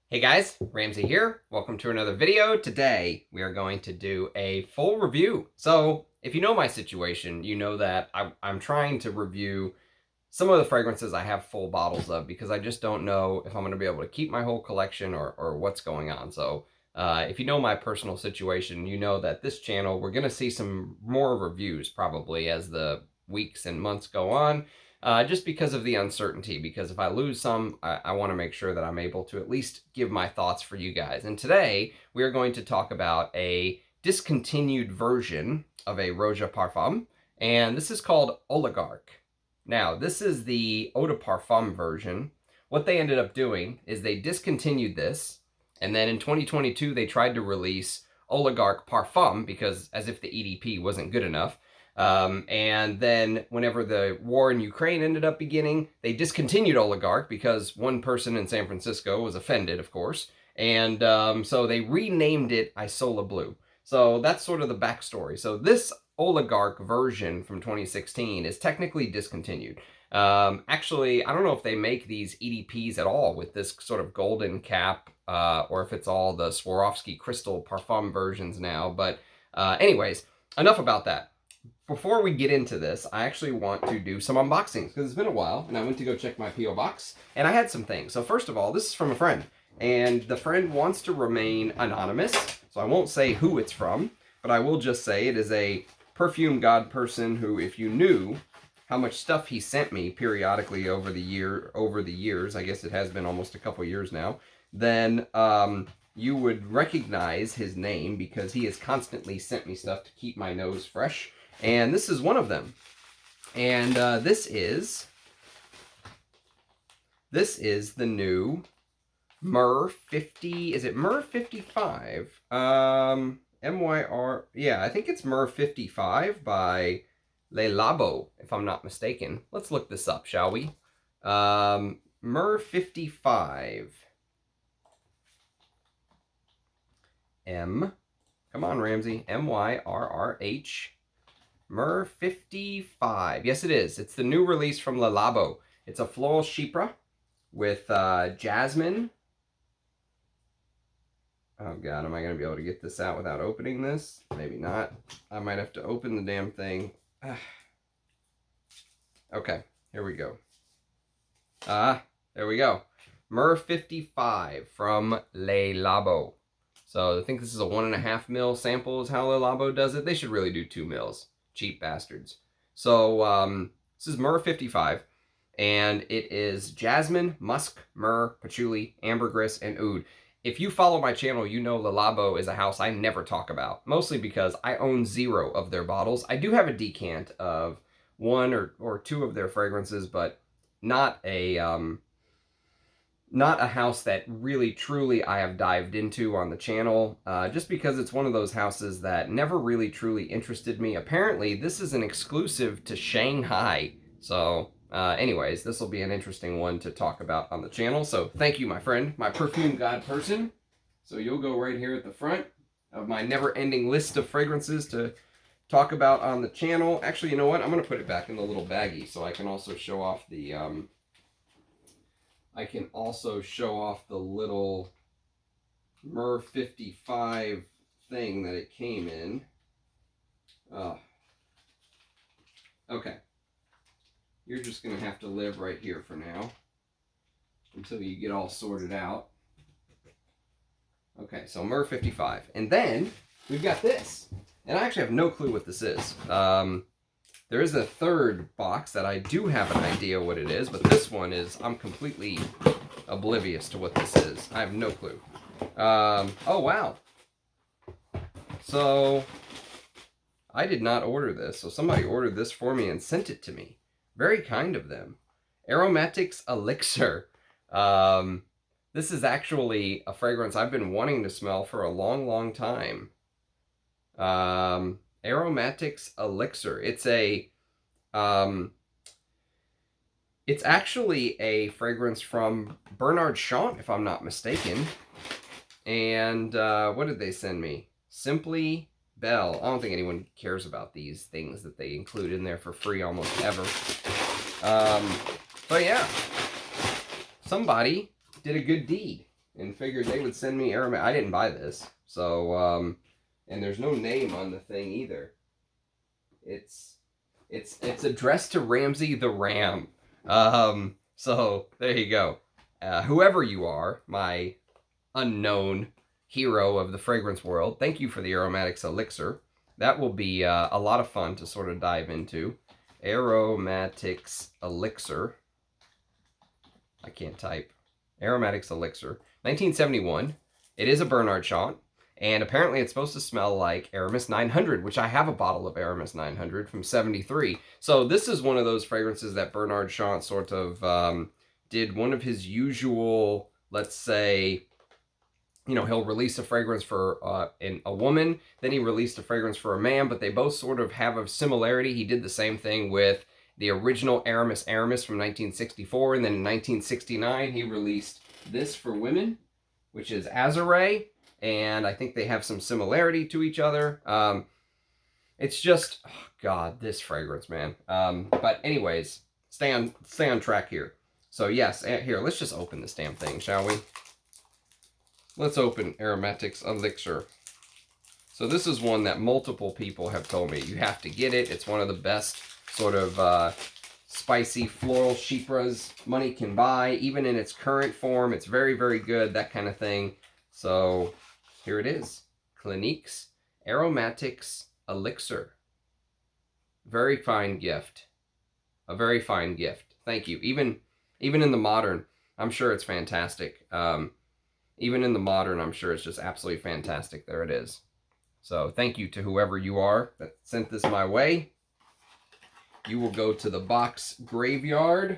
Hey guys, Ramsey here. Welcome to another video. Today we are going to do a full review. So if you know my situation, you know that I'm trying to review some of the fragrances I have full bottles of because I just don't know if I'm going to be able to keep my whole collection or what's going on. So if you know my personal situation, you know that this channel, we're going to see some more reviews probably as the weeks and months go on. Just because of the uncertainty, because if I lose some, I want to make sure that I'm able to at least give my thoughts for you guys. And today, we are going to talk about a discontinued version of a Roja Parfum, and this is called Oligarch. Now, this is the Eau de Parfum version. What they ended up doing is they discontinued this, and then in 2022, they tried to release Oligarch Parfum, because as if the EDP wasn't good enough. And then whenever the war in Ukraine ended up beginning, they discontinued Oligarch because one person in San Francisco was offended, of course. And so they renamed it Isola Blue. So that's sort of the backstory. So this Oligarch version from 2016 is technically discontinued. Actually, I don't know if they make these EDPs at all with this sort of golden cap, or if it's all the Swarovski crystal Parfum versions now. But anyways, enough about that. Before we get into this, I actually want to do some unboxings because it's been a while and I went to go check my P.O. box and I had some things. So first of all, this is from a friend and the friend wants to remain anonymous. So I won't say who it's from, but I will just say it is a perfume god person who, if you knew how much stuff he sent me periodically over the years, I guess it has been almost a couple years now, then you would recognize his name because he has constantly sent me stuff to keep my nose fresh. And this is one of them. And this is the new Myrrhe 50, is it Myrrhe 55? M-Y-R, yeah, I think it's Myrrhe 55 by Labo, if I'm not mistaken. Let's look this up, shall we? Myrrhe 55. Come on, Ramsey. M-Y-R-R-H. Myrrhe 55. Yes, it is. It's the new release from Le Labo. It's a floral chypre with jasmine. Oh, God. Am I going to be able to get this out without opening this? Maybe not. I might have to open the damn thing. Okay. Here we go. There we go. Myrrhe 55 from Le Labo. So I think this is a 1.5 ml sample is how Le Labo does it. They should really do 2 mls. Cheap bastards. So this is Myrrhe 55, and it is jasmine, musk, myrrhe, patchouli, ambergris, and oud. If you follow my channel, you know Le Labo is a house I never talk about, mostly because I own 0 of their bottles. I do have a decant of 1 or 2 of their fragrances, but not a house that really truly I have dived into on the channel, just because it's one of those houses that never really truly interested me. Apparently, this is an exclusive to Shanghai. So anyways, this will be an interesting one to talk about on the channel. So thank you, my friend, my perfume god person. So you'll go right here at the front of my never-ending list of fragrances to talk about on the channel. Actually, you know what? I'm going to put it back in the little baggie so I can also show off the... little Myrrhe 55 thing that it came in. Okay. You're just going to have to live right here for now until you get all sorted out. Okay, so Myrrhe 55. And then we've got this. And I actually have no clue what this is. There is a third box that I do have an idea what it is, but this one is, I'm completely oblivious to what this is. I have no clue. Oh, wow. So, I did not order this. So somebody ordered this for me and sent it to me. Very kind of them. Aromatics Elixer. This is actually a fragrance I've been wanting to smell for a long, long time. Aromatics Elixer. It's actually a fragrance from Bernard Chant, if I'm not mistaken. And what did they send me? Simply Belle. I don't think anyone cares about these things that they include in there for free almost ever. But yeah, somebody did a good deed. and figured they would send me aromatic. I didn't buy this, so and there's no name on the thing either. It's addressed to Ramsey the Ram. So there you go. Whoever you are, my unknown hero of the fragrance world, thank you for the Aromatics Elixir. That will be a lot of fun to sort of dive into. Aromatics Elixir. I can't type. Aromatics Elixir. 1971. It is a Bernard Chant. And apparently it's supposed to smell like Aramis 900, which I have a bottle of Aramis 900 from 73. So this is one of those fragrances that Bernard Chant sort of did one of his usual, let's say, you know, he'll release a fragrance for a woman, then he released a fragrance for a man, but they both sort of have a similarity. He did the same thing with the original Aramis from 1964, and then in 1969 he released this for women, which is Azure, and I think they have some similarity to each other. It's just, oh God, this fragrance, man. But anyways, stay on track here. So yes, here, let's just open this damn thing, shall we? Let's open Aromatics Elixir. So this is one that multiple people have told me, you have to get it. It's one of the best sort of spicy floral chypres money can buy. Even in its current form, it's very, very good, that kind of thing. So here it is. Clinique's Aromatics Elixir. Very fine gift. A very fine gift. Thank you. Even in the modern, I'm sure it's fantastic. Even in the modern, I'm sure it's just absolutely fantastic. There it is. So thank you to whoever you are that sent this my way. You will go to the box graveyard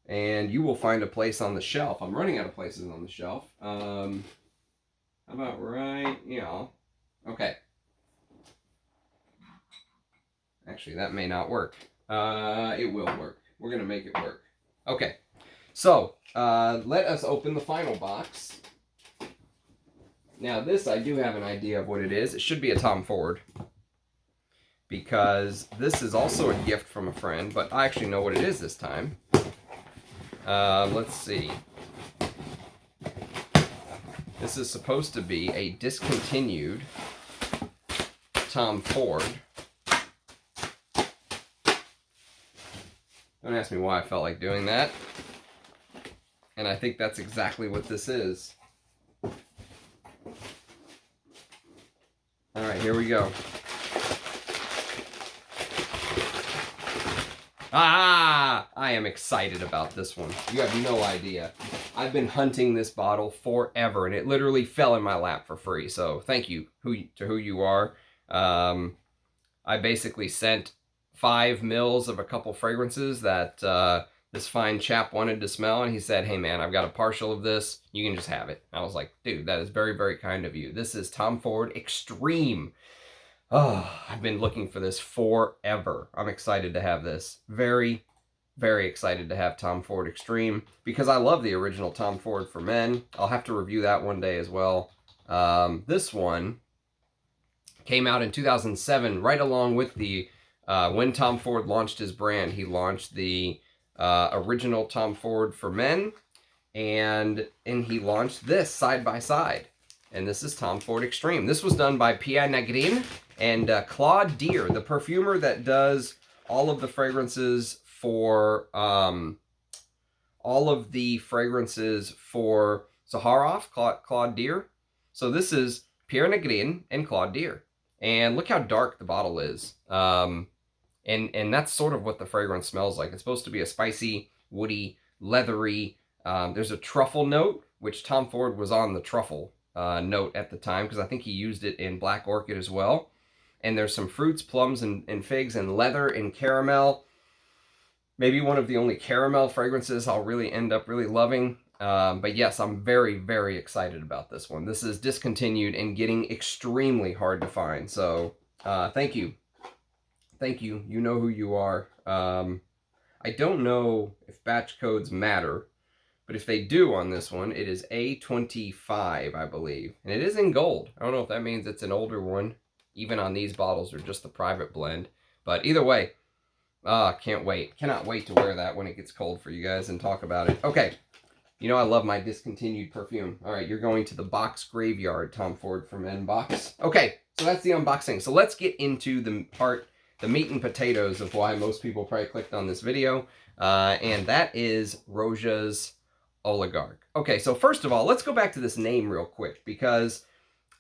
and you will find a place on the shelf. I'm running out of places on the shelf. How about right, yeah. Okay. Actually, that may not work. It will work. We're going to make it work. Okay. So, let us open the final box. Now, this, I do have an idea of what it is. It should be a Tom Ford, because this is also a gift from a friend, but I actually know what it is this time. Let's see. This is supposed to be a discontinued Tom Ford. Don't ask me why I felt like doing that. And I think that's exactly what this is. Alright, here we go. Ah! I am excited about this one. You have no idea. I've been hunting this bottle forever, and it literally fell in my lap for free. So thank you to who you are. I basically sent 5 mils of a couple fragrances that this fine chap wanted to smell, and he said, hey man, I've got a partial of this, you can just have it. I was like, dude, that is very, very kind of you. This is Tom Ford Extreme. Oh, I've been looking for this forever. I'm excited to have this. Very, very excited to have Tom Ford Extreme, because I love the original Tom Ford for men. I'll have to review that one day as well. This one came out in 2007, right along with the, when Tom Ford launched his brand, he launched the original Tom Ford for men, and he launched this side by side, and this is Tom Ford Extreme. This was done by Pierre Negrin and Claude Deer, the perfumer that does all of the fragrances for Zaharoff, Claude Deer. So this is Pierre Negrin and Claude Deer, and look how dark the bottle is. And that's sort of what the fragrance smells like. It's supposed to be a spicy, woody, leathery. There's a truffle note, which Tom Ford was on the truffle note at the time, because I think he used it in Black Orchid as well. And there's some fruits, plums, and figs, and leather and caramel. Maybe one of the only caramel fragrances I'll really end up really loving. But yes, I'm very, very excited about this one. This is discontinued and getting extremely hard to find. So thank you. Thank you. You know who you are. I don't know if batch codes matter, but if they do on this one, it is A25, I believe. And it is in gold. I don't know if that means it's an older one, even on these bottles, or just the private blend. But either way, can't wait. Cannot wait to wear that when it gets cold for you guys and talk about it. Okay, You know I love my Discontinued perfume. All right, you're going to the box graveyard, Tom Ford from N-Box. Okay, so that's the unboxing. So let's get into the meat and potatoes of why most people probably clicked on this video, and that is Roja's Oligarch. Okay, so first of all, let's go back to this name real quick, because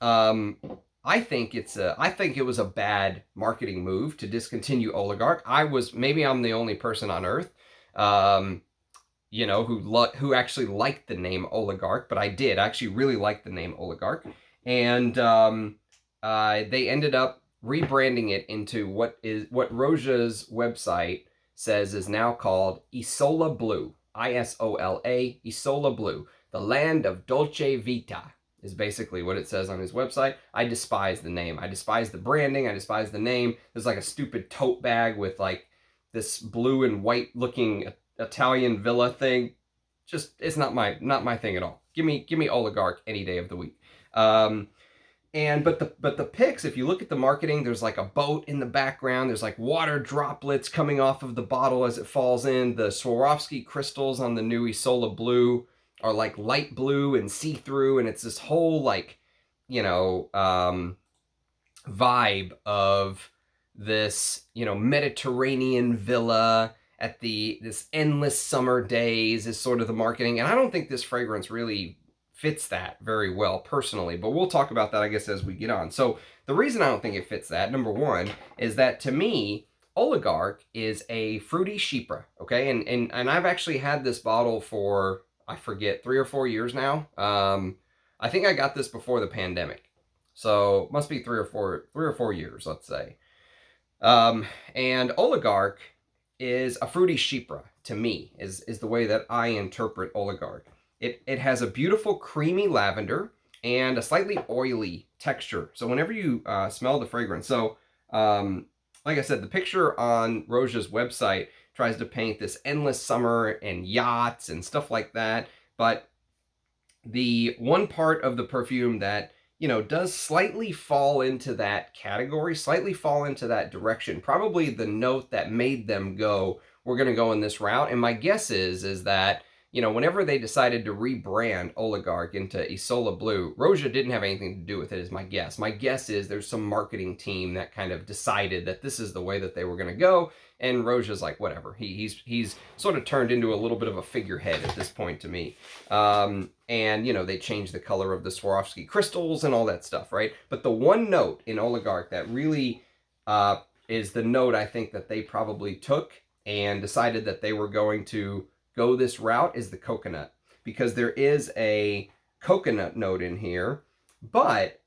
I think it was a bad marketing move to discontinue Oligarch. Maybe I'm the only person on earth, you know, who actually liked the name Oligarch, but I did. I actually really liked the name Oligarch. And they ended up rebranding it into what Roja's website says is now called Isola Blue. I-S-O-L-A, Isola Blue. The land of Dolce Vita is basically what it says on his website. I despise the name. I despise the branding. I despise the name. There's like a stupid tote bag with like this blue and white looking Italian villa thing. Just, it's not my thing at all. Give me Oligarch any day of the week. But the pics, if you look at the marketing, there's like a boat in the background. There's like water droplets coming off of the bottle as it falls in. The Swarovski crystals on the new Isola Blue are like light blue and see-through, and it's this whole like, you know, vibe of this, you know, Mediterranean villa at this endless summer days is sort of the marketing. And I don't think this fragrance really fits that very well personally, but we'll talk about that, I guess, as we get on. So the reason I don't think it fits that, number one, is that to me, Oligarch is a fruity chypre, okay? And I've actually had this bottle for, I forget, 3 or 4 years now. I think I got this before the pandemic, so must be 3 or 4 years, let's say. And Oligarch is a fruity chypre, to me, is the way that I interpret Oligarch. It has a beautiful creamy lavender and a slightly oily texture. So whenever you smell the fragrance, so like I said, the picture on Roja's website tries to paint this endless summer and yachts and stuff like that. But the one part of the perfume that, you know, does slightly fall into that category, slightly fall into that direction, probably the note that made them go, we're going to go in this route. And my guess is that, you know, whenever they decided to rebrand Oligarch into Isola Blue, Roja didn't have anything to do with it, is my guess. My guess is there's some marketing team that kind of decided that this is the way that they were going to go, and Roja's like, whatever. He's sort of turned into a little bit of a figurehead at this point to me. And, you know, they changed the color of the Swarovski crystals and all that stuff, right? But the one note in Oligarch that really is the note I think that they probably took and decided that they were going to go this route is the coconut, because there is a coconut note in here, but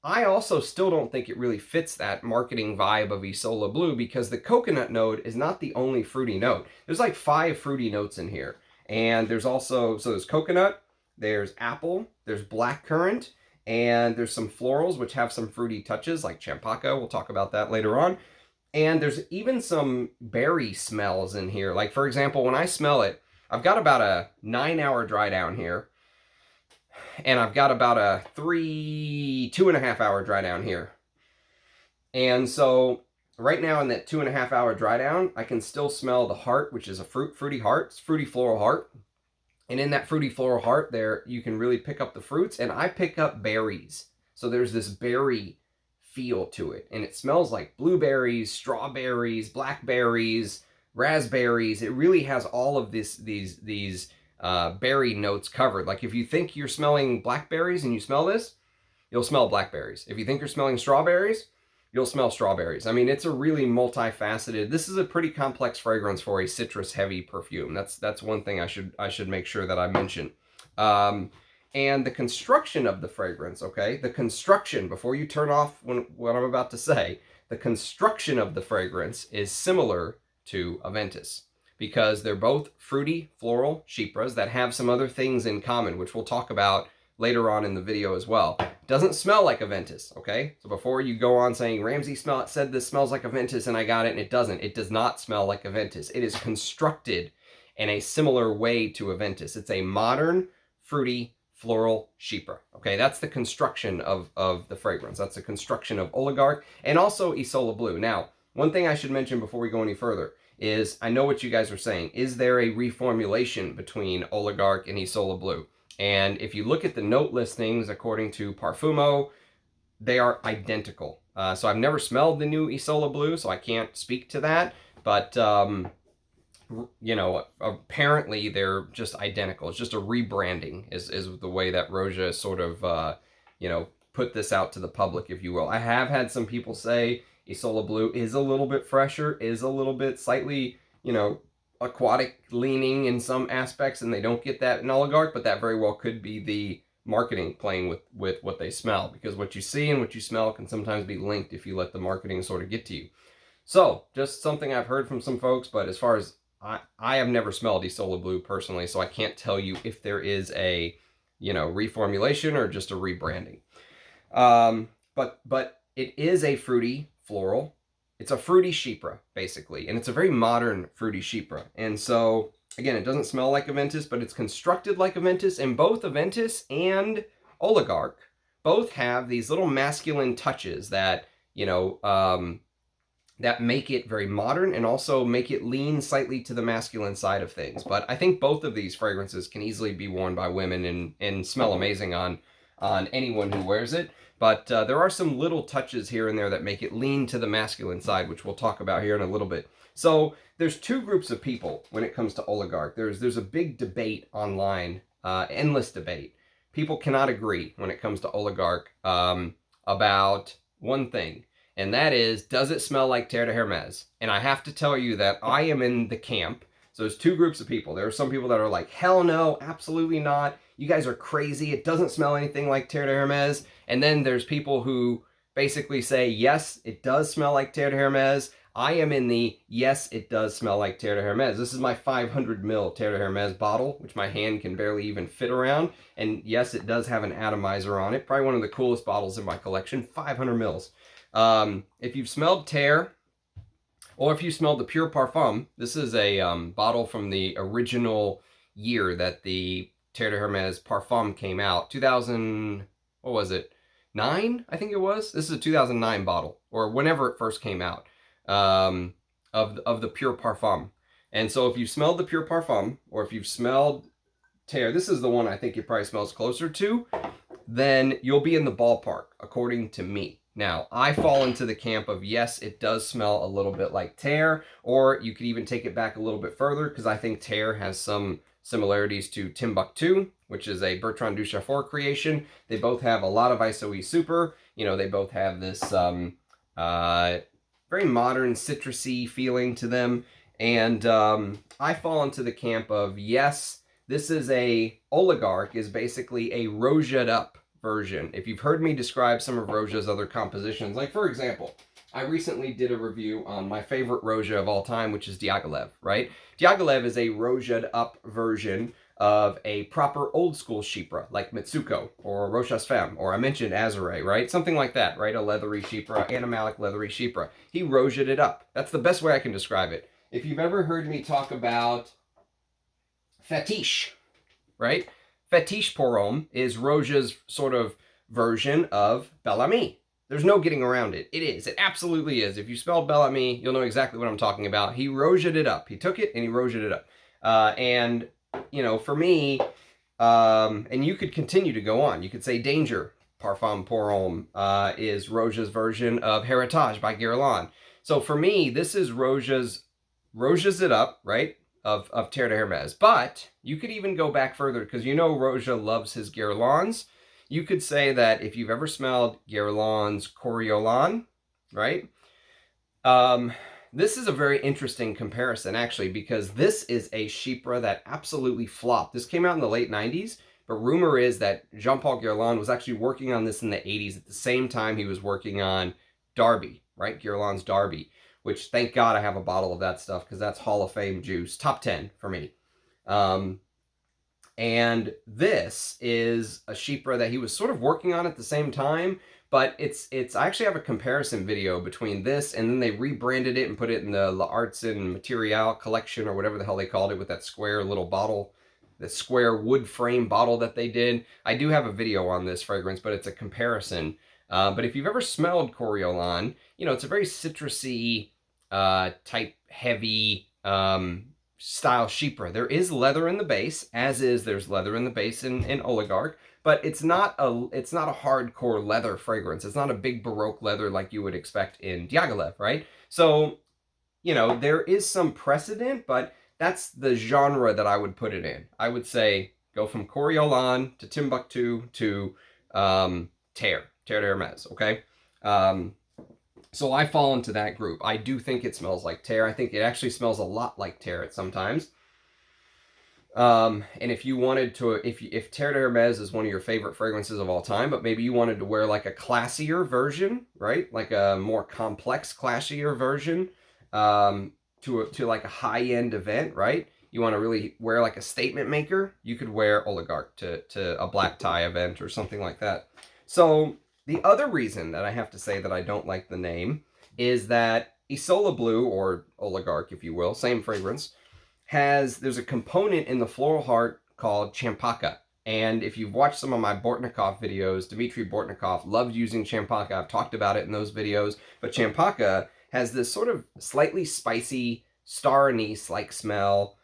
I also still don't think it really fits that marketing vibe of Isola Blue, because the coconut note is not the only fruity note. There's like 5 fruity notes in here, and there's also, so there's coconut, there's apple, there's blackcurrant, and there's some florals which have some fruity touches like champaca. We'll talk about that later on. And there's even some berry smells in here. Like, for example, when I smell it, I've got about a 9-hour dry down here. And I've got about a 2.5 hour dry down here. And so right now in that 2.5 hour dry down, I can still smell the heart, which is a fruity heart. It's fruity floral heart. And in that fruity floral heart there, you can really pick up the fruits. And I pick up berries. So there's this berry feel to it, and it smells like blueberries, strawberries, blackberries, raspberries. It really has all of these berry notes covered. Like if you think you're smelling blackberries and you smell this, you'll smell blackberries. If you think you're smelling strawberries, you'll smell strawberries. I mean, it's a really multifaceted. This is a pretty complex fragrance for a citrus heavy perfume. That's one thing I should make sure that I mention. And the construction of the fragrance, okay? The construction, before you turn off what I'm about to say, the construction of the fragrance is similar to Aventus, because they're both fruity floral chypres that have some other things in common, which we'll talk about later on in the video as well. It doesn't smell like Aventus, okay? So before you go on saying, Ramsey said this smells like Aventus and I got it, and it doesn't. It does not smell like Aventus. It is constructed in a similar way to Aventus. It's a modern, fruity, floral chypre. Okay, that's the construction of the fragrance. That's the construction of Oligarch and also Isola Blue. Now, one thing I should mention before we go any further is I know what you guys are saying. Is there a reformulation between Oligarch and Isola Blue? And if you look at the note listings, according to Parfumo, they are identical. So I've never smelled the new Isola Blue, so I can't speak to that. But, you know, apparently they're just identical. It's just a rebranding is the way that Roja sort of, you know, put this out to the public, if you will. I have had some people say Isola Blue is a little bit fresher, is a little bit slightly, you know, aquatic leaning in some aspects, and they don't get that in Oligarch, but that very well could be the marketing playing with what they smell, because what you see and what you smell can sometimes be linked if you let the marketing sort of get to you. So just something I've heard from some folks, but as far as I have never smelled Isola Blue personally, so I can't tell you if there is a, you know, reformulation or just a rebranding. But it is a fruity floral. It's a fruity chypre, basically, and it's a very modern fruity chypre. And so, again, it doesn't smell like Aventus, but it's constructed like Aventus, and both Aventus and Oligarch both have these little masculine touches that, you know, that make it very modern and also make it lean slightly to the masculine side of things. But I think both of these fragrances can easily be worn by women and smell amazing on anyone who wears it. But there are some little touches here and there that make it lean to the masculine side, which we'll talk about here in a little bit. So there's two groups of people when it comes to Oligarch. There's a big debate online, endless debate. People cannot agree when it comes to Oligarch about one thing, and that is, does it smell like Terre de Hermes? And I have to tell you that I am in the camp. So there's two groups of people. There are some people that are like, hell no, absolutely not. You guys are crazy. It doesn't smell anything like Terre de Hermes. And then there's people who basically say, yes, it does smell like Terre de Hermes. I am in the, yes, it does smell like Terre de Hermes. This is my 500 ml Terre de Hermes bottle, which my hand can barely even fit around. And yes, it does have an atomizer on it. Probably one of the coolest bottles in my collection, 500 mils. If you've smelled Terre, or if you smelled the Pure Parfum, this is a bottle from the original year that the Terre de Hermes Parfum came out. 2000, what was it? 9, I think it was. This is a 2009 bottle, or whenever it first came out, of the Pure Parfum. And so if you smelled the Pure Parfum, or if you've smelled Terre, this is the one I think it probably smells closer to, then you'll be in the ballpark, according to me. Now, I fall into the camp of, yes, it does smell a little bit like Terre, or you could even take it back a little bit further, because I think Terre has some similarities to Timbuktu, which is a Bertrand Duchaufour creation. They both have a lot of ISO-E super. You know, they both have this very modern citrusy feeling to them. And I fall into the camp of, yes, this is a Oligarch is basically a Roja'd up version. If you've heard me describe some of Roja's other compositions, like for example, I recently did a review on my favorite Roja of all time, which is Diaghilev, right? Diaghilev is a Roja'd up version of a proper old school chypre, like Mitsuko or Rocha's Femme, or I mentioned Azure, right? Something like that, right? A leathery chypre, animalic leathery chypre. He Roja'd it up. That's the best way I can describe it. If you've ever heard me talk about Fetish, right? Fetish pour Homme is Roja's sort of version of Bel Ami. There's no getting around it. It is. It absolutely is. If you spell Bel Ami, you'll know exactly what I'm talking about. He Roja'd it up. He took it and he Roja'd it up. And, you know, for me, and you could continue to go on. You could say Danger, Parfum pour Homme, is Roja's version of Heritage by Guerlain. So for me, this is Roja's it up, right? Of Terre de Hermes. But you could even go back further, because you know Roja loves his Guerlains. You could say that if you've ever smelled Guerlain's Coriolan, right? This is a very interesting comparison, actually, because this is a chypre that absolutely flopped. This came out in the late 90s, but rumor is that Jean-Paul Guerlain was actually working on this in the 80s at the same time he was working on Darby, right? Guerlain's Darby, which, thank God I have a bottle of that stuff, because that's Hall of Fame juice. Top 10 for me. And this is a chypre that he was sort of working on at the same time, but I actually have a comparison video between this, and then they rebranded it and put it in the L'Arts and Material collection, or whatever the hell they called it, with that square little bottle, the square wood frame bottle that they did. I do have a video on this fragrance, but it's a comparison. But if you've ever smelled Coriolan, you know, it's a very citrusy, type heavy style chypre. There is leather in the base, there's leather in the base in Oligarch, but it's not a hardcore leather fragrance. It's not a big Baroque leather like you would expect in Diaghilev, right? So, you know, there is some precedent, but that's the genre that I would put it in. I would say go from Coriolan to Timbuktu to Terre de Hermes, okay? So I fall into that group. I do think it smells like Terre. I think it actually smells a lot like Terre at sometimes. And if you wanted to, if Terre de Hermes is one of your favorite fragrances of all time, but maybe you wanted to wear like a classier version, right? Like a more complex, classier version, to like a high-end event, right? You want to really wear like a statement maker, you could wear Oligarch to a black tie event or something like that. So the other reason that I have to say that I don't like the name is that Isola Blue, or Oligarch, if you will, same fragrance, there's a component in the floral heart called Champaka. And if you've watched some of my Bortnikov videos, Dmitry Bortnikov loved using Champaka. I've talked about it in those videos. But Champaka has this sort of slightly spicy star anise-like smell.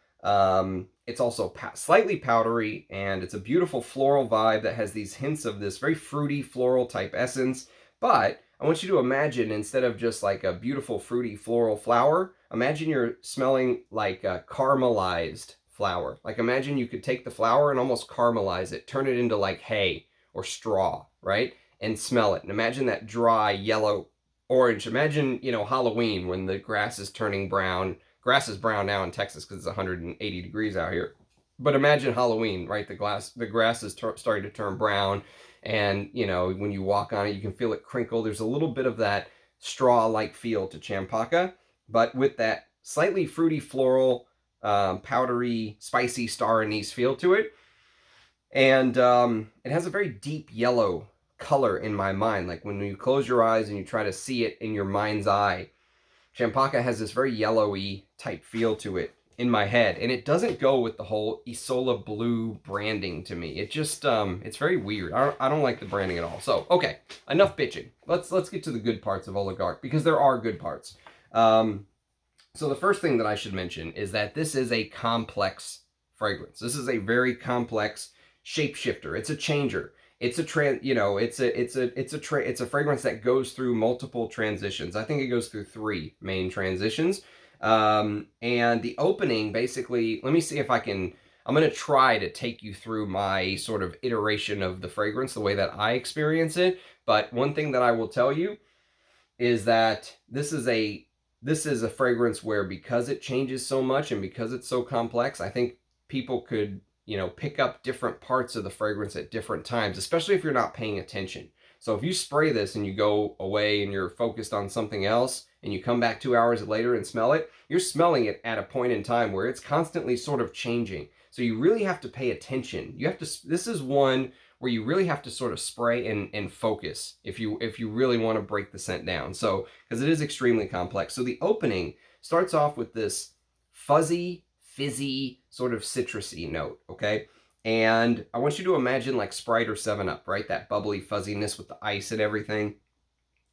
It's also slightly powdery, and it's a beautiful floral vibe that has these hints of this very fruity floral type essence. But I want you to imagine, instead of just like a beautiful fruity floral flower, imagine you're smelling like a caramelized flower. Like imagine you could take the flower and almost caramelize it, turn it into like hay or straw, right? And smell it. And imagine that dry yellow orange. Imagine, you know, Halloween when the grass is turning brown. Grass is brown now in Texas because it's 180 degrees out here. But imagine Halloween, right? The grass is starting to turn brown, and you know, when you walk on it, you can feel it crinkle. There's a little bit of that straw-like feel to Champaka, but with that slightly fruity, floral, powdery, spicy star anise feel to it. And it has a very deep yellow color in my mind. Like when you close your eyes and you try to see it in your mind's eye, Champaka has this very yellowy type feel to it in my head, and it doesn't go with the whole Isola Blue branding to me. It just it's very weird. I don't like the branding at all. So okay, enough bitching. Let's get to the good parts of Oligarch, because there are good parts. So the first thing that I should mention is that this is a complex fragrance. This is a very complex shapeshifter. It's a changer. It's a fragrance that goes through multiple transitions. I think it goes through 3 main transitions. And the opening, basically, let me see if I'm going to try to take you through my sort of iteration of the fragrance, the way that I experience it. But one thing that I will tell you is that this is a fragrance where, because it changes so much and because it's so complex, I think people could, you know, pick up different parts of the fragrance at different times, especially if you're not paying attention. So if you spray this and you go away and you're focused on something else, and you come back 2 hours later and smell it, you're smelling it at a point in time where it's constantly sort of changing. So you really have to pay attention. This is one where you really have to sort of spray and focus if you really want to break the scent down. So, because it is extremely complex. So the opening starts off with this fuzzy, fizzy, sort of citrusy note, okay? And I want you to imagine like Sprite or 7-Up, right? That bubbly fuzziness with the ice and everything,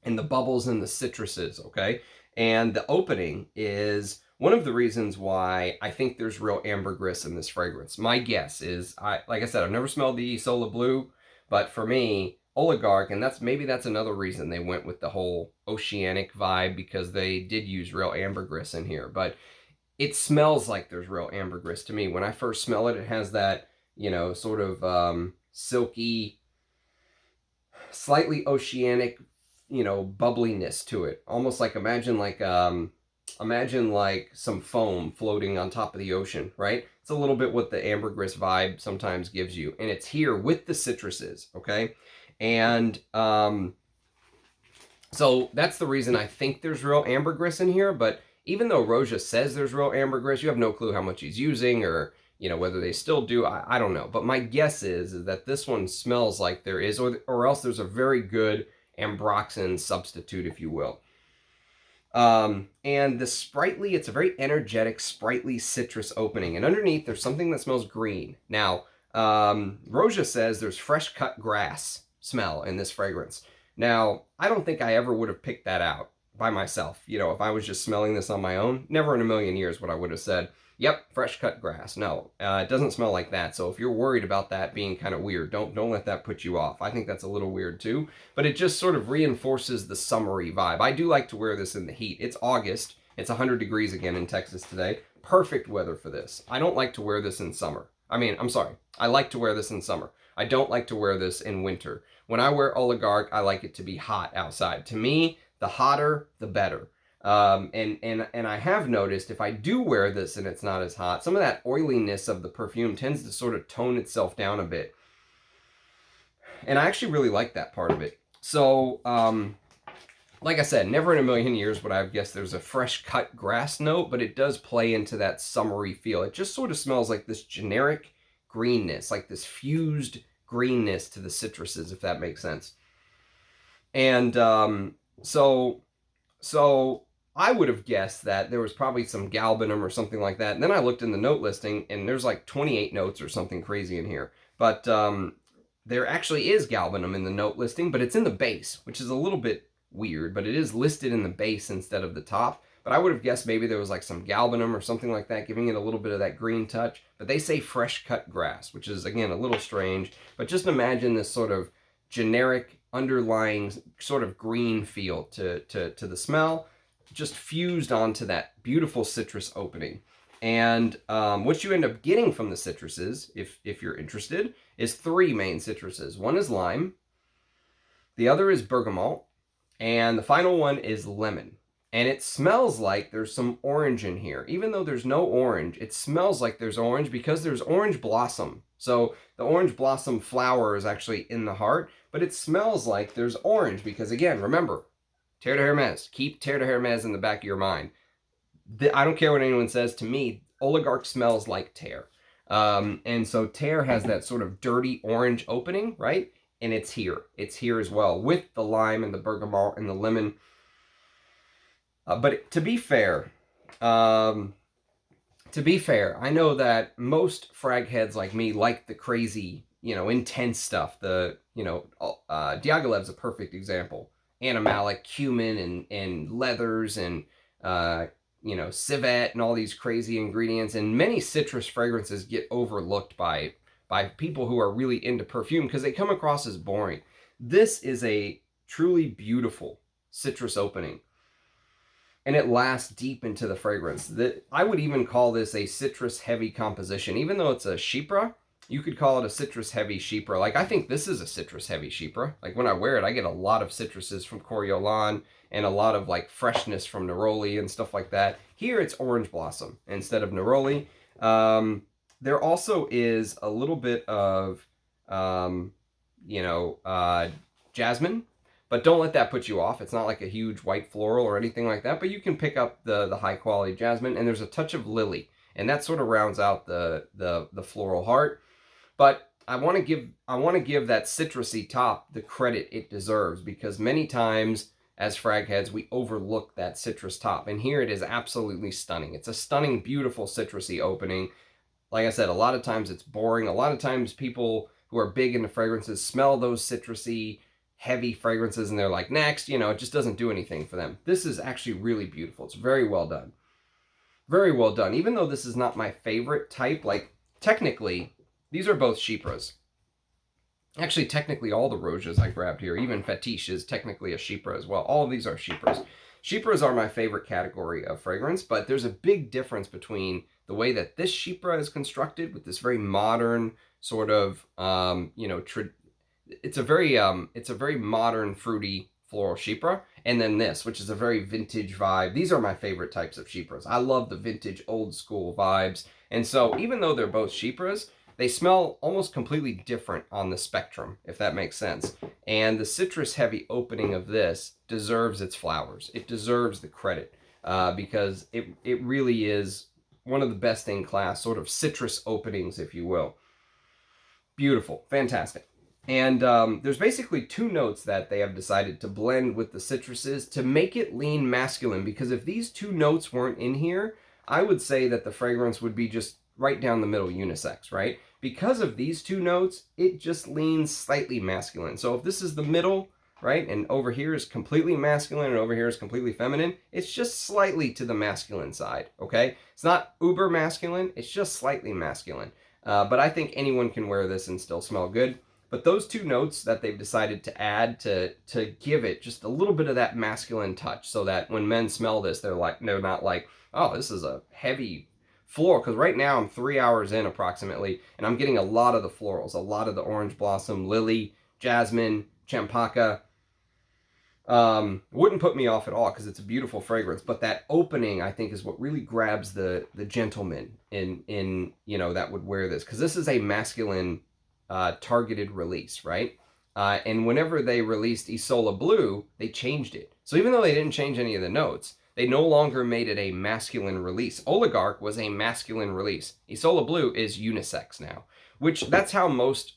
and the bubbles and the citruses, okay? And the opening is one of the reasons why I think there's real ambergris in this fragrance. My guess is, like I said, I've never smelled the Isola Blue, but for me, Oligarch, and maybe that's another reason they went with the whole oceanic vibe, because they did use real ambergris in here. But it smells like there's real ambergris to me. When I first smell it, it has that, you know, sort of silky, slightly oceanic, you know, bubbliness to it. Almost like imagine like some foam floating on top of the ocean, right? It's a little bit what the ambergris vibe sometimes gives you. And it's here with the citruses, okay? And so that's the reason I think there's real ambergris in here. But even though Roja says there's real ambergris, you have no clue how much he's using, or, you know, whether they still do. I don't know. But my guess is that this one smells like there is, or else there's a very good ambroxan substitute, if you will. And the sprightly, it's a very energetic, sprightly citrus opening. And underneath, there's something that smells green. Now, Roja says there's fresh cut grass smell in this fragrance. Now, I don't think I ever would have picked that out, by myself. You know, if I was just smelling this on my own, never in a million years would I would have said, yep, fresh cut grass. No, it doesn't smell like that. So if you're worried about that being kind of weird, don't let that put you off. I think that's a little weird too, but it just sort of reinforces the summery vibe. I do like to wear this in the heat. It's August. It's 100 degrees again in Texas today. Perfect weather for this. I don't like to wear this in summer. I mean, I'm sorry. I like to wear this in summer. I don't like to wear this in winter. When I wear Oligarch, I like it to be hot outside. To me, the hotter, the better. And I have noticed if I do wear this and it's not as hot, some of that oiliness of the perfume tends to sort of tone itself down a bit. And I actually really like that part of it. So, like I said, never in a million years would I have guessed there's a fresh cut grass note, but it does play into that summery feel. It just sort of smells like this generic greenness, like this fused greenness to the citruses, if that makes sense. And so I would have guessed that there was probably some galbanum or something like that. And then I looked in the note listing, and there's like 28 notes or something crazy in here. But there actually is galbanum in the note listing, but it's in the base, which is a little bit weird, but it is listed in the base instead of the top. But I would have guessed maybe there was like some galbanum or something like that, giving it a little bit of that green touch. But they say fresh cut grass, which is, again, a little strange. But just imagine this sort of generic underlying sort of green feel to the smell, just fused onto that beautiful citrus opening. And what you end up getting from the citruses, if you're interested, is 3 main citruses. One is lime, the other is bergamot, and the final one is lemon. And it smells like there's some orange in here. Even though there's no orange, it smells like there's orange because there's orange blossom. So the orange blossom flower is actually in the heart, but it smells like there's orange because, again, remember, Terre de Hermes. Keep Terre de Hermes in the back of your mind. I don't care what anyone says. To me, Oligarch smells like Terre. And so Terre has that sort of dirty orange opening, right? And it's here. It's here as well with the lime and the bergamot and the lemon. But to be fair, I know that most frag heads like me like the crazy, intense stuff. Diaghilev's a perfect example. Animalic, cumin, and leathers, and civet, and all these crazy ingredients. And many citrus fragrances get overlooked by people who are really into perfume because they come across as boring. This is a truly beautiful citrus opening, and it lasts deep into the fragrance. I would even call this a citrus heavy composition. Even though it's a chypre, you could call it a citrus heavy chypre. Like, I think this is a citrus heavy chypre. Like, when I wear it, I get a lot of citruses from Coriolan and a lot of like freshness from neroli and stuff like that. Here it's orange blossom instead of neroli. There also is a little bit of jasmine, but don't let that put you off. It's not like a huge white floral or anything like that, but you can pick up the high quality jasmine, and there's a touch of lily, and that sort of rounds out the floral heart. But I want to give that citrusy top the credit it deserves, because many times as frag heads we overlook that citrus top, and here it is absolutely stunning. It's a stunning, beautiful citrusy opening. Like I said, a lot of times it's boring. A lot of times people who are big into fragrances smell those citrusy, heavy fragrances and they're like, next, it just doesn't do anything for them. This is actually really beautiful. It's very well done. Very well done. Even though this is not my favorite type, like, technically, these are both chypres. Actually, technically, all the Rojas I grabbed here, even Fetish is technically a chypre as well. All of these are chypres. Chypres are my favorite category of fragrance, but there's a big difference between the way that this chypre is constructed with this very modern sort of, it's a very modern, fruity, floral chypre, and then this, which is a very vintage vibe. These are my favorite types of chypres. I love the vintage, old school vibes, and so even though they're both chypres, they smell almost completely different on the spectrum, if that makes sense. And the citrus heavy opening of this deserves its flowers. It deserves the credit, because it really is one of the best in class sort of citrus openings, if you will. Beautiful, fantastic. And there's basically 2 notes that they have decided to blend with the citruses to make it lean masculine, because if these 2 notes weren't in here, I would say that the fragrance would be just right down the middle, unisex, right? Because of these 2 notes, it just leans slightly masculine. So if this is the middle, right? And over here is completely masculine and over here is completely feminine. It's just slightly to the masculine side, okay? It's not uber masculine, it's just slightly masculine. But I think anyone can wear this and still smell good. But those two notes that they've decided to add to give it just a little bit of that masculine touch, so that when men smell this, they're not like, oh, this is a heavy floral. Because right now I'm 3 hours in approximately, and I'm getting a lot of the florals, a lot of the orange blossom, lily, jasmine, champaka. Wouldn't put me off at all because it's a beautiful fragrance, but that opening I think is what really grabs the gentleman in that would wear this, because this is a masculine targeted release, right? And whenever they released Isola Blue, they changed it. So even though they didn't change any of the notes, they no longer made it a masculine release. Oligarch was a masculine release. Isola Blue is unisex now, which that's how most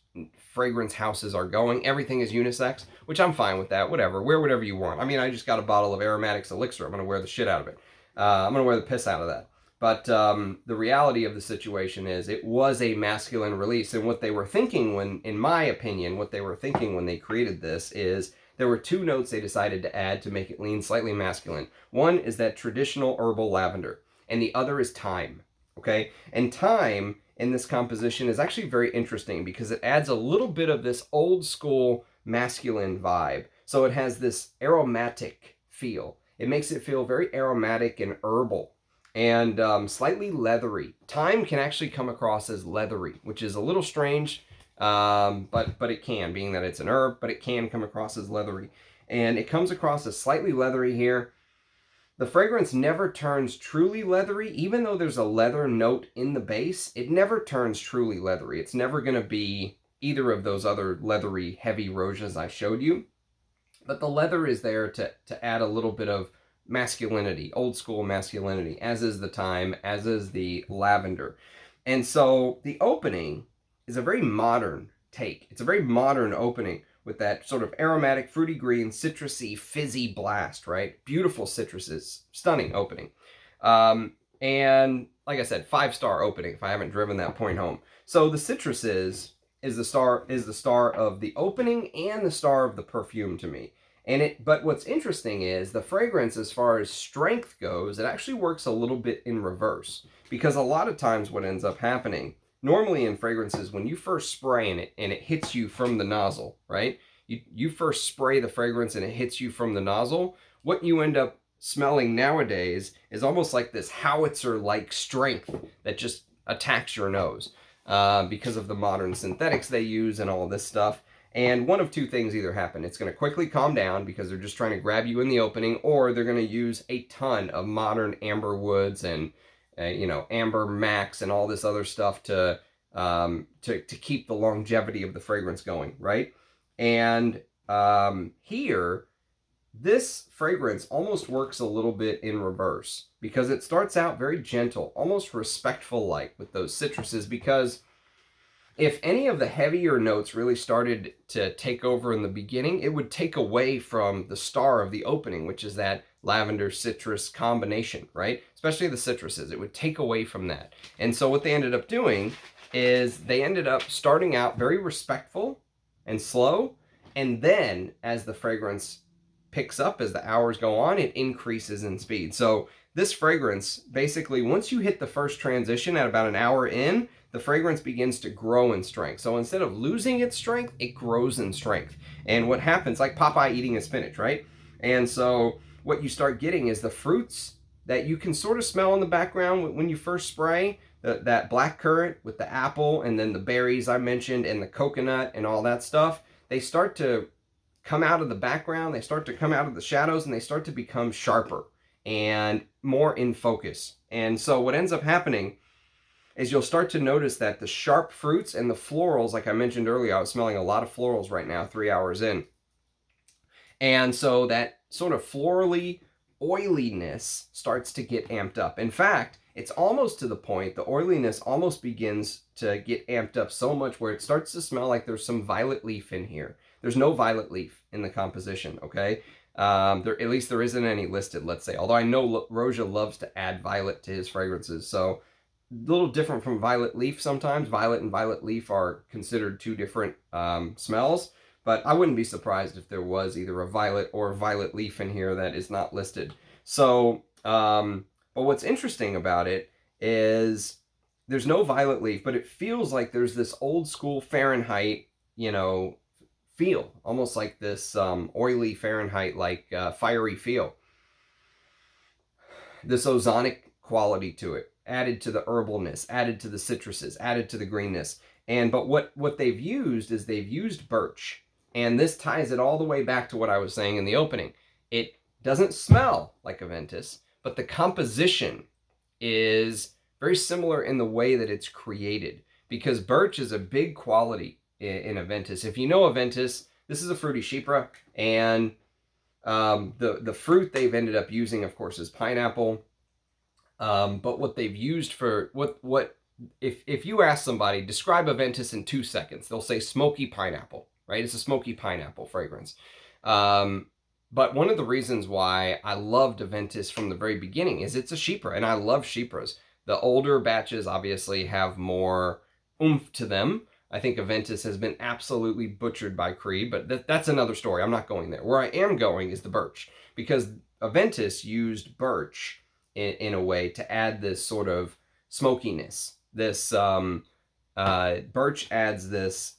fragrance houses are going. Everything is unisex, which I'm fine with that. Whatever, wear whatever you want. I mean, I just got a bottle of Aromatics Elixer. I'm going to wear the shit out of it. I'm going to wear the piss out of that. But the reality of the situation is it was a masculine release. And what they were thinking when, in my opinion, what they were thinking when they created this is there were two notes they decided to add to make it lean slightly masculine. One is that traditional herbal lavender, and the other is thyme, okay? And thyme in this composition is actually very interesting because it adds a little bit of this old school masculine vibe. So it has this aromatic feel. It makes it feel very aromatic and herbal and slightly leathery. Thyme can actually come across as leathery, which is a little strange, but it can, being that it's an herb, but it can come across as leathery. And it comes across as slightly leathery here. The fragrance never turns truly leathery. Even though there's a leather note in the base, it never turns truly leathery. It's never going to be either of those other leathery, heavy Rojas I showed you. But the leather is there to add a little bit of masculinity, old school masculinity, as is the thyme, as is the lavender. And so the opening is a very modern take. It's a very modern opening with that sort of aromatic, fruity green, citrusy, fizzy blast, right? Beautiful citruses, stunning opening. And like I said, 5-star opening if I haven't driven that point home. So the citruses is the star of the opening and the star of the perfume to me. But what's interesting is the fragrance, as far as strength goes, it actually works a little bit in reverse, because a lot of times what ends up happening normally in fragrances, when you first spray and it hits you from the nozzle, right? You first spray the fragrance and it hits you from the nozzle. What you end up smelling nowadays is almost like this howitzer-like strength that just attacks your nose because of the modern synthetics they use and all of this stuff. And one of two things either happen. It's going to quickly calm down because they're just trying to grab you in the opening, or they're going to use a ton of modern amber woods and amber max and all this other stuff to keep the longevity of the fragrance going, right? And here, this fragrance almost works a little bit in reverse, because it starts out very gentle, almost respectful-like with those citruses, because if any of the heavier notes really started to take over in the beginning, it would take away from the star of the opening, which is that lavender citrus combination, right? Especially the citruses. It would take away from that. And so what they ended up doing is they ended up starting out very respectful and slow, and then as the fragrance picks up, as the hours go on, it increases in speed. So this fragrance, basically, once you hit the first transition at about an hour in, the fragrance begins to grow in strength. So instead of losing its strength, it grows in strength. And what happens, like Popeye eating his spinach, right? And so what you start getting is the fruits that you can sort of smell in the background when you first spray, that black currant with the apple, and then the berries I mentioned, and the coconut and all that stuff. They start to come out of the background, they start to come out of the shadows, and they start to become sharper and more in focus. And so what ends up happening is you'll start to notice that the sharp fruits and the florals, like I mentioned earlier, I was smelling a lot of florals right now, 3 hours in. And so that sort of florally oiliness starts to get amped up. In fact, it's almost to the point, the oiliness almost begins to get amped up so much where it starts to smell like there's some violet leaf in here. There's no violet leaf in the composition, okay? At least there isn't any listed, let's say. Although I know Roja loves to add violet to his fragrances, so a little different from violet leaf sometimes. Violet and violet leaf are considered two different smells, but I wouldn't be surprised if there was either a violet or violet leaf in here that is not listed. So, but what's interesting about it is there's no violet leaf, but it feels like there's this old school Fahrenheit, you know, feel, almost like this oily Fahrenheit, like fiery feel. This ozonic quality to it, added to the herbalness, added to the citruses, added to the greenness. But what they've used is they've used birch. And this ties it all the way back to what I was saying in the opening. It doesn't smell like Aventus, but the composition is very similar in the way that it's created, because birch is a big quality in Aventus. If you know Aventus, this is a fruity chypre, and the fruit they've ended up using, of course, is pineapple. But what they've used for if you ask somebody, describe Aventus in 2 seconds, they'll say smoky pineapple, right? It's a smoky pineapple fragrance. But one of the reasons why I loved Aventus from the very beginning is it's a chypre, and I love chypres. The older batches obviously have more oomph to them. I think Aventus has been absolutely butchered by Creed, but that's another story. I'm not going there. Where I am going is the birch, because Aventus used birch in a way to add this sort of smokiness. This birch adds this,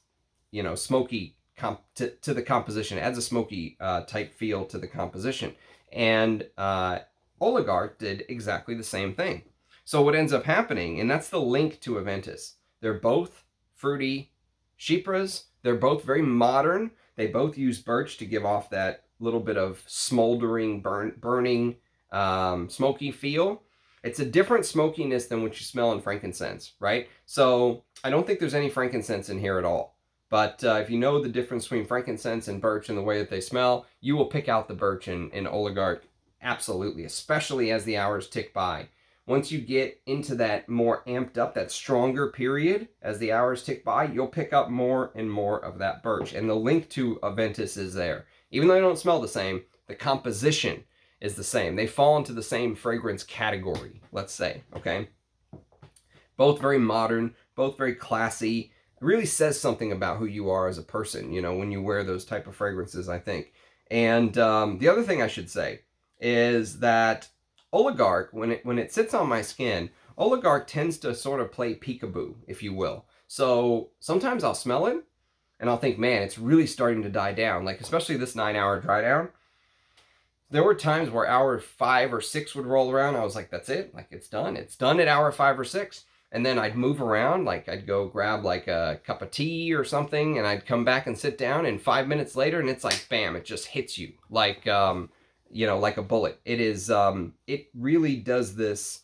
you know, smoky to the composition. It adds a smoky type feel to the composition. And Oligarch did exactly the same thing. So what ends up happening, and that's the link to Aventus, they're both fruity chypres. They're both very modern. They both use birch to give off that little bit of smoldering, burning, smoky feel. It's a different smokiness than what you smell in frankincense, right? So I don't think there's any frankincense in here at all. But if you know the difference between frankincense and birch and the way that they smell, you will pick out the birch in Oligarch, absolutely, especially as the hours tick by. Once you get into that more amped up, that stronger period, as the hours tick by, you'll pick up more and more of that birch. And the link to Aventus is there. Even though they don't smell the same, the composition is the same. They fall into the same fragrance category, let's say, okay? Both very modern, both very classy. It really says something about who you are as a person, you know, when you wear those type of fragrances, I think. And the other thing I should say is that Oligarch, when it sits on my skin, Oligarch tends to sort of play peekaboo, if you will. So sometimes I'll smell it, and I'll think, man, it's really starting to die down. Like, especially this 9-hour dry down. There were times where hour 5 or 6 would roll around. I was like, that's it. Like, it's done. It's done at hour 5 or 6. And then I'd move around. Like, I'd go grab, like, a cup of tea or something, and I'd come back and sit down, and 5 minutes later, and it's like, bam, it just hits you. Like, you know, like a bullet. It is, it really does this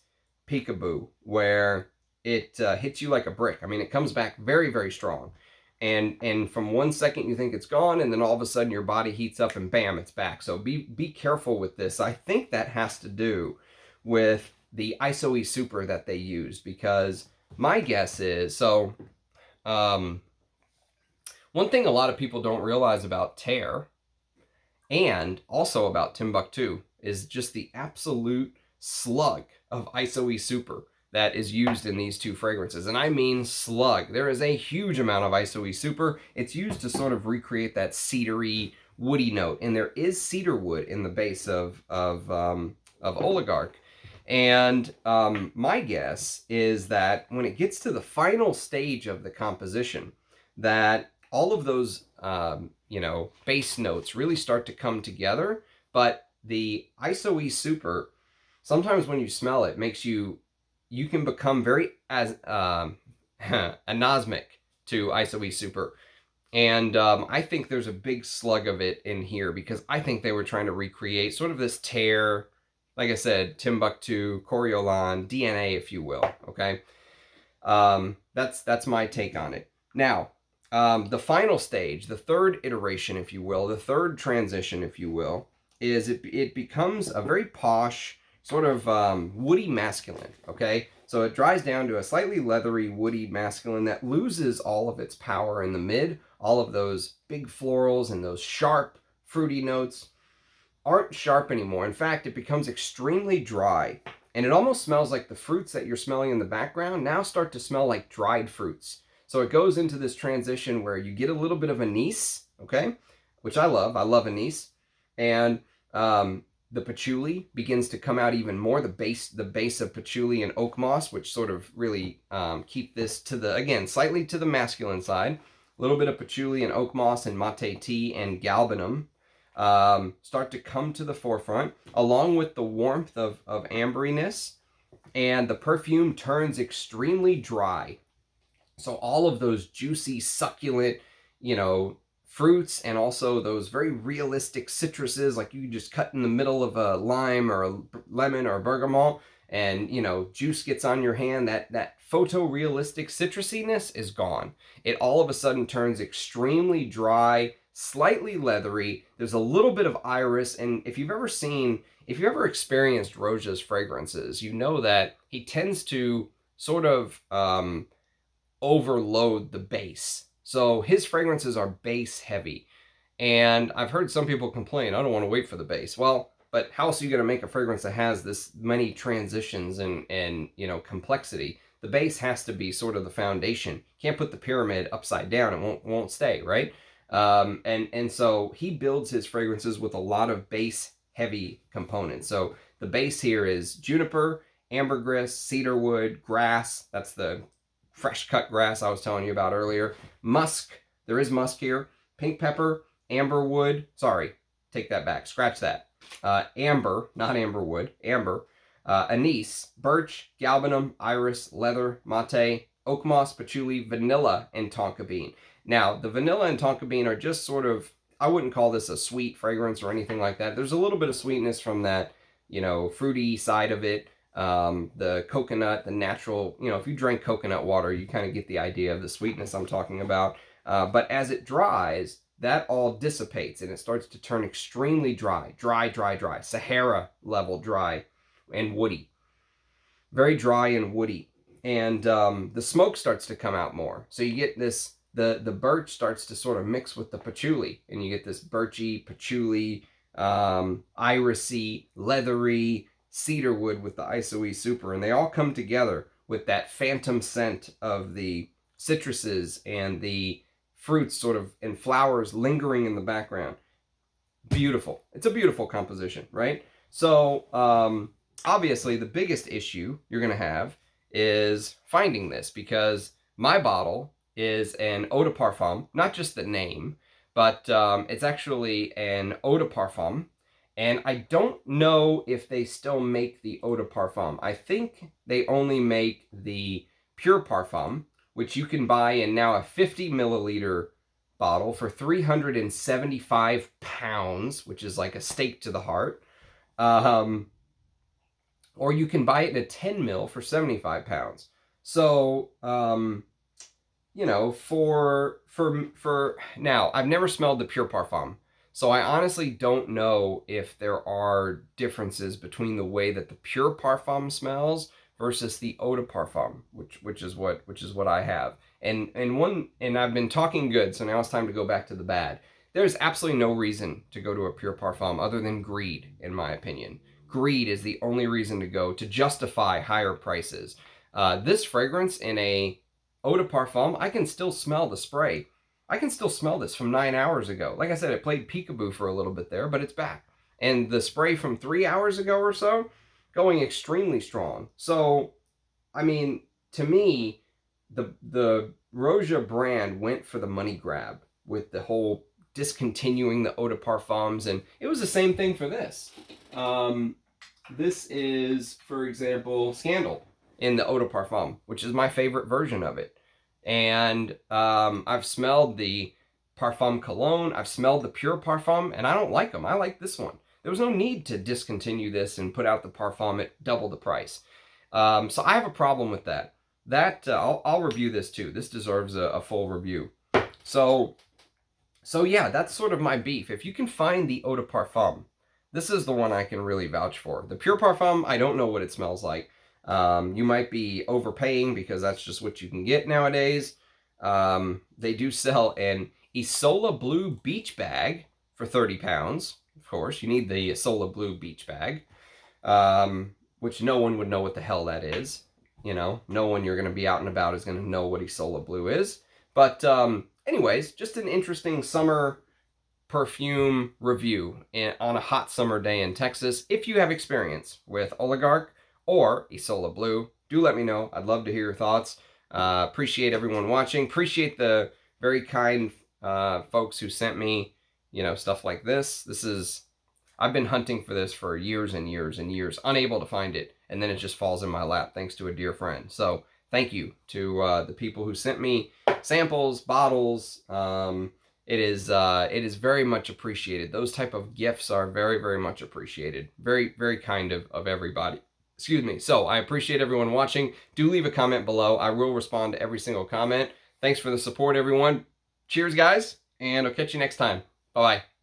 peekaboo where it hits you like a brick. I mean, it comes back very, very strong. And from 1 second you think it's gone, and then all of a sudden your body heats up and bam, it's back. So be careful with this. I think that has to do with the ISOE super that they used, because my guess is, so one thing a lot of people don't realize about Terre and also about Timbuktu is just the absolute slug of ISOE super that is used in these two fragrances. And I mean slug. There is a huge amount of ISOE super. It's used to sort of recreate that cedary, woody note. And there is cedar wood in the base of Oligarch. And my guess is that when it gets to the final stage of the composition, that all of those you know, base notes really start to come together. But the ISOE super, sometimes when you smell it, makes you can become very anosmic to ISOE super. And I think there's a big slug of it in here, because I think they were trying to recreate sort of this Terre, like I said, Timbuktu, Coriolan, DNA, if you will, okay? That's my take on it. Now, the final stage, the third iteration, if you will, the third transition, if you will, is it becomes a very posh, sort of woody masculine, okay? So it dries down to a slightly leathery, woody masculine that loses all of its power in the mid. All of those big florals and those sharp, fruity notes aren't sharp anymore. In fact, it becomes extremely dry. And it almost smells like the fruits that you're smelling in the background now start to smell like dried fruits. So it goes into this transition where you get a little bit of anise okay? Which I love. I love anise. And the patchouli begins to come out even more, the base of patchouli and oak moss, which sort of really keep this to the, again, slightly to the masculine side. A little bit of patchouli and oak moss and mate tea and galbanum start to come to the forefront, along with the warmth of amberiness, and the perfume turns extremely dry. So all of those juicy, succulent, fruits, and also those very realistic citruses, like you just cut in the middle of a lime or a lemon or a bergamot, and juice gets on your hand, that photorealistic citrusiness is gone. It all of a sudden turns extremely dry, slightly leathery. There's a little bit of iris, and if you've ever experienced Roja's fragrances, you know that he tends to sort of overload the base. So his fragrances are base heavy. And I've heard some people complain, I don't want to wait for the base. Well, but how else are you going to make a fragrance that has this many transitions and complexity? The base has to be sort of the foundation. You can't put the pyramid upside down, it won't stay, right? And so he builds his fragrances with a lot of base heavy components. So the base here is juniper, ambergris, cedarwood, grass. That's the fresh cut grass I was telling you about earlier. Musk, there is musk here. Pink pepper, amberwood. Sorry, take that back. Scratch that. Amber, not amberwood. Amber. Anise, birch, galbanum, iris, leather, mate, oak moss, patchouli, vanilla, and tonka bean. Now, the vanilla and tonka bean are just sort of, I wouldn't call this a sweet fragrance or anything like that. There's a little bit of sweetness from that, fruity side of it. The coconut, the natural, if you drink coconut water, you kind of get the idea of the sweetness I'm talking about. But as it dries, that all dissipates and it starts to turn extremely dry, Sahara level dry and woody. Very dry and woody. And the smoke starts to come out more. So you get this, the birch starts to sort of mix with the patchouli, and you get this birchy, patchouli, irisy, leathery, cedarwood with the isoe super, and they all come together with that phantom scent of the citruses and the fruits sort of and flowers lingering in the background. Beautiful. It's a beautiful composition, right? So obviously the biggest issue you're going to have is finding this, because my bottle is an eau de parfum, not just the name, but it's actually an eau de parfum. And I don't know if they still make the eau de parfum. I think they only make the pure parfum, which you can buy in now a 50 milliliter bottle for 375 pounds, which is like a stake to the heart. Or you can buy it in a 10 mil for 75 pounds. So, for now, I've never smelled the pure parfum. So I honestly don't know if there are differences between the way that the pure parfum smells versus the eau de parfum, which is what I have. And I've been talking good, so now it's time to go back to the bad. There's absolutely no reason to go to a pure parfum other than greed, in my opinion. Greed is the only reason to go to justify higher prices. This fragrance in a eau de parfum, I can still smell the spray. I can still smell this from 9 hours ago. Like I said, it played peekaboo for a little bit there, but it's back. And the spray from 3 hours ago or so, going extremely strong. So, I mean, to me, the Roja brand went for the money grab with the whole discontinuing the eau de parfums, and it was the same thing for this. This is, for example, Scandal in the eau de parfum, which is my favorite version of it. And I've smelled the Parfum Cologne, I've smelled the Pure Parfum, and I don't like them. I like this one. There was no need to discontinue this and put out the Parfum at double the price. So I have a problem with that. I'll review this too. This deserves a full review. So yeah, that's sort of my beef. If you can find the eau de parfum, this is the one I can really vouch for. The Pure Parfum, I don't know what it smells like. You might be overpaying because that's just what you can get nowadays. They do sell an Isola Blue beach bag for 30 pounds. Of course, you need the Isola Blue beach bag, which no one would know what the hell that is. No one you're going to be out and about is going to know what Isola Blue is. But anyways, just an interesting summer perfume review on a hot summer day in Texas. If you have experience with Oligarch or Isola Blue, do let me know. I'd love to hear your thoughts. Appreciate everyone watching. Appreciate the very kind folks who sent me, stuff like this. I've been hunting for this for years and years and years, unable to find it, and then it just falls in my lap thanks to a dear friend. So thank you to the people who sent me samples, bottles. It is very much appreciated. Those type of gifts are very, very much appreciated. Very, very kind of everybody. Excuse me. So I appreciate everyone watching. Do leave a comment below. I will respond to every single comment. Thanks for the support, everyone. Cheers, guys, and I'll catch you next time. Bye-bye.